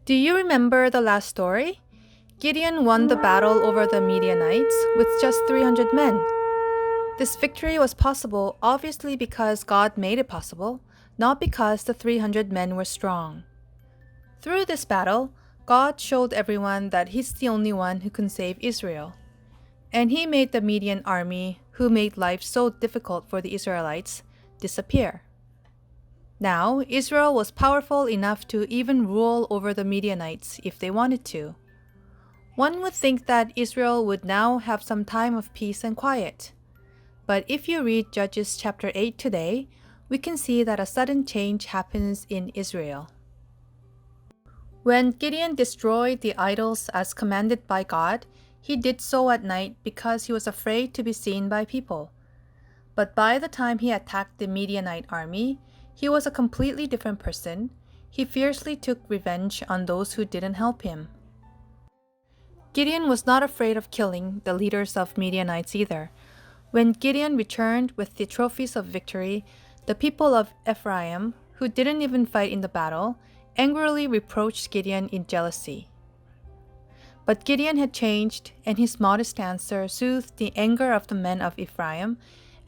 Do you remember the last story? Gideon won the battle over the Midianites with just 300 men. This victory was possible obviously because God made it possible, not because the 300 men were strong. Through this battle, God showed everyone that He's the only one who can save Israel. And He made the Midian army, who made life so difficult for the Israelites, disappear. Now, Israel was powerful enough to even rule over the Midianites if they wanted to. One would think that Israel would now have some time of peace and quiet. But if you read Judges chapter 8 today, we can see that a sudden change happens in Israel. When Gideon destroyed the idols as commanded by God, he did so at night because he was afraid to be seen by people. But by the time he attacked the Midianite army, he was a completely different person. He fiercely took revenge on those who didn't help him. Gideon was not afraid of killing the leaders of Midianites either. When Gideon returned with the trophies of victory, the people of Ephraim, who didn't even fight in the battle, angrily reproached Gideon in jealousy. But Gideon had changed, and his modest answer soothed the anger of the men of Ephraim,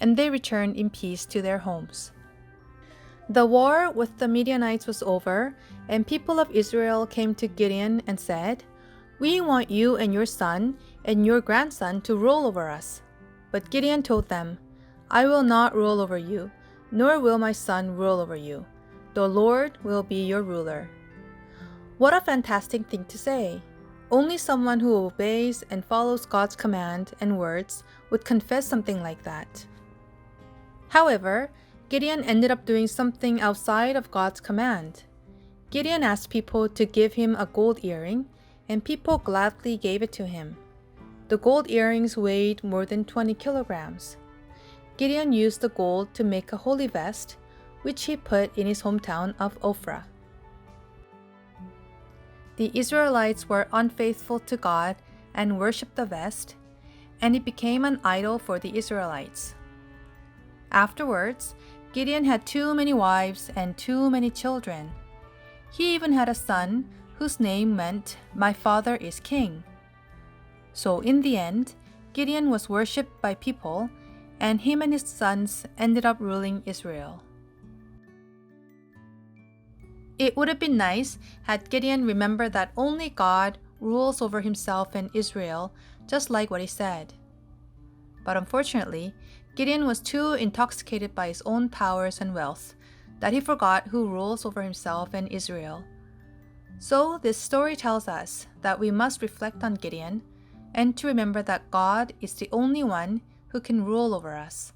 and they returned in peace to their homes. The war with the Midianites was over, and people of Israel came to Gideon and said, "We want you and your son and your grandson to rule over us." But Gideon told them, "I will not rule over you, nor will my son rule over you. The Lord will be your ruler." What a fantastic thing to say! Only someone who obeys and follows God's command and words would confess something like that. However, Gideon ended up doing something outside of God's command. Gideon asked people to give him a gold earring, and people gladly gave it to him. The gold earrings weighed more than 20 kilograms. Gideon used the gold to make a holy vest, which he put in his hometown of Ophrah. The Israelites were unfaithful to God and worshipped the vest, and it became an idol for the Israelites. Afterwards, Gideon had too many wives and too many children. He even had a son whose name meant, "My father is king." So in the end, Gideon was worshipped by people, and him and his sons ended up ruling Israel. It would have been nice had Gideon remembered that only God rules over himself and Israel, just like what he said. But unfortunately, Gideon was too intoxicated by his own powers and wealth that he forgot who rules over himself and Israel. So this story tells us that we must reflect on Gideon and to remember that God is the only one who can rule over us.